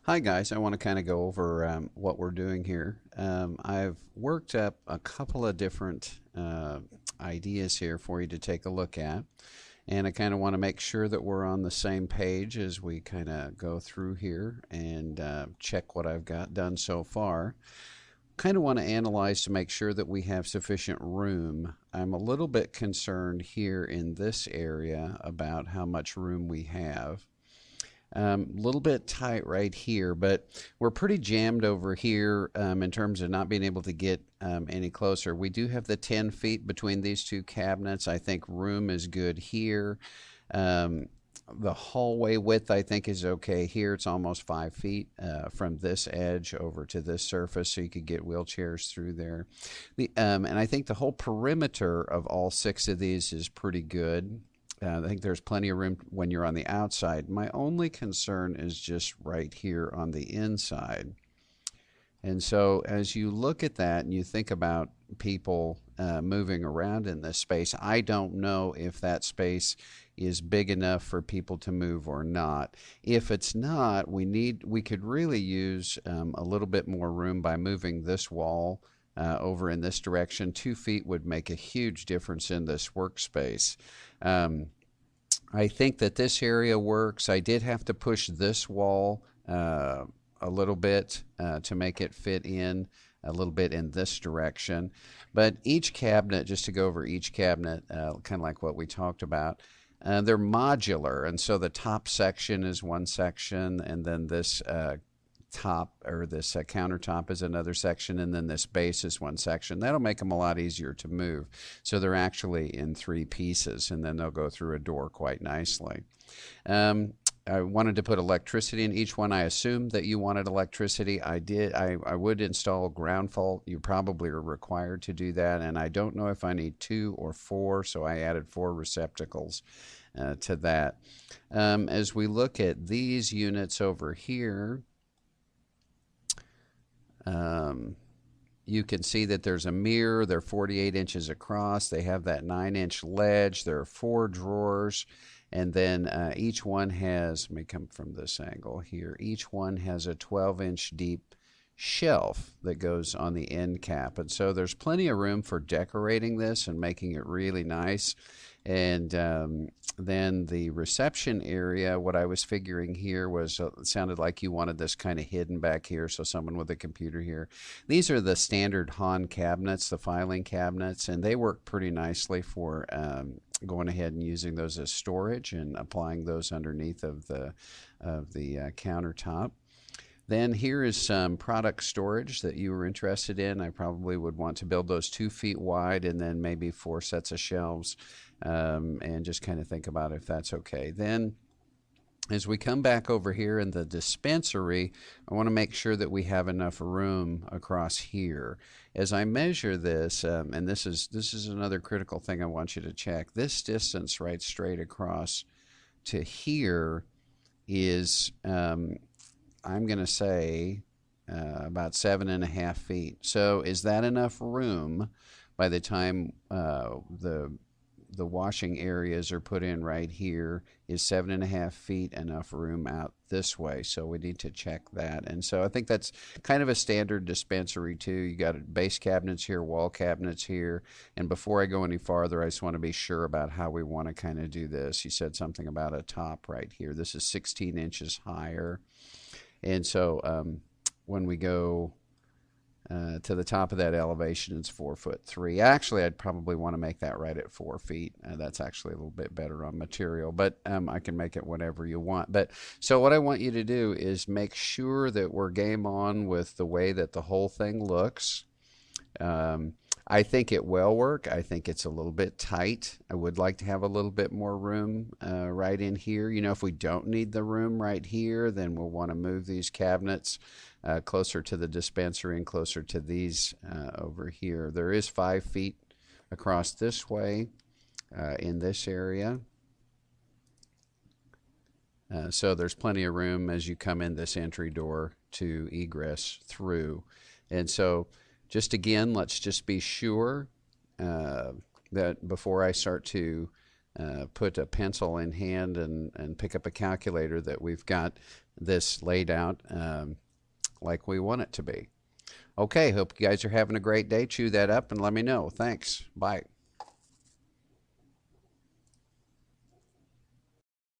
Hi guys, I want to kind of go over what we're doing here. I've worked up a couple of different ideas here for you to take a look at, and I kind of want to make sure that we're on the same page as we kind of go through here and check what I've got done so far. Kind of want to analyze to make sure that we have sufficient room. I'm a little bit concerned here in this area about how much room we have. A little bit tight right here, but we're pretty jammed over here in terms of not being able to get any closer. We do have the 10 feet between these two cabinets. I think room is good here. Um, the hallway width I think is okay here. It's almost 5 feet from this edge over to this surface, so you could get wheelchairs through there. And I think the whole perimeter of all six of these is pretty good. I think there's plenty of room when you're on the outside. My only concern is just right here on the inside. And so as you look at that and you think about people moving around in this space, I don't know if that space is big enough for people to move or not. If it's not, we could really use a little bit more room by moving this wall over in this direction. 2 feet would make a huge difference in this workspace. I think that this area works. I did have to push this wall a little bit to make it fit in a little bit in this direction. But each cabinet, just to go over each cabinet, kind of like what we talked about, they're modular. And so the top section is one section, and then this top or this countertop is another section, and then this base is one section. That'll make them a lot easier to move. So they're actually in three pieces, and then they'll go through a door quite nicely. I wanted to put electricity in each one. I assumed that you wanted electricity. I did. I would install ground fault. You probably are required to do that, and I don't know if I need 2 or 4, so I added 4 receptacles to that. As we look at these units over here, you can see that there's a mirror. They're 48 inches across. They have that 9-inch ledge. There are 4 drawers. And then each one has, let me come from this angle here, each one has a 12-inch deep shelf that goes on the end cap. And so there's plenty of room for decorating this and making it really nice. And then the reception area, what I was figuring here was, it sounded like you wanted this kind of hidden back here, so someone with a computer here. These are the standard Han cabinets, the filing cabinets, and they work pretty nicely for going ahead and using those as storage and applying those underneath of the countertop. Then here is some product storage that you were interested in. I probably would want to build those 2 feet wide and then maybe 4 sets of shelves, and just kind of think about if that's okay. Then as we come back over here in the dispensary, I want to make sure that we have enough room across here. As I measure this, and this is another critical thing I want you to check, this distance right straight across to here is I'm going to say about 7.5 feet. So is that enough room by the time the washing areas are put in right here? Is 7.5 feet enough room out this way? So we need to check that. And so I think that's kind of a standard dispensary too. You got base cabinets here, wall cabinets here. And before I go any farther, I just want to be sure about how we want to kind of do this. You said something about a top right here. This is 16 inches higher. And so when we go to the top of that elevation, it's 4'3". Actually, I'd probably want to make that right at 4 feet. That's actually a little bit better on material, but I can make it whatever you want. But so what I want you to do is make sure that we're game on with the way that the whole thing looks. I think it will work. I think it's a little bit tight. I would like to have a little bit more room right in here. You know, if we don't need the room right here, then we'll want to move these cabinets closer to the dispensary and closer to these over here. There is 5 feet across this way in this area. So there's plenty of room as you come in this entry door to egress through. And so just again, let's just be sure that before I start to put a pencil in hand and pick up a calculator, that we've got this laid out like we want it to be. Okay, hope you guys are having a great day. Chew that up and let me know. Thanks. Bye.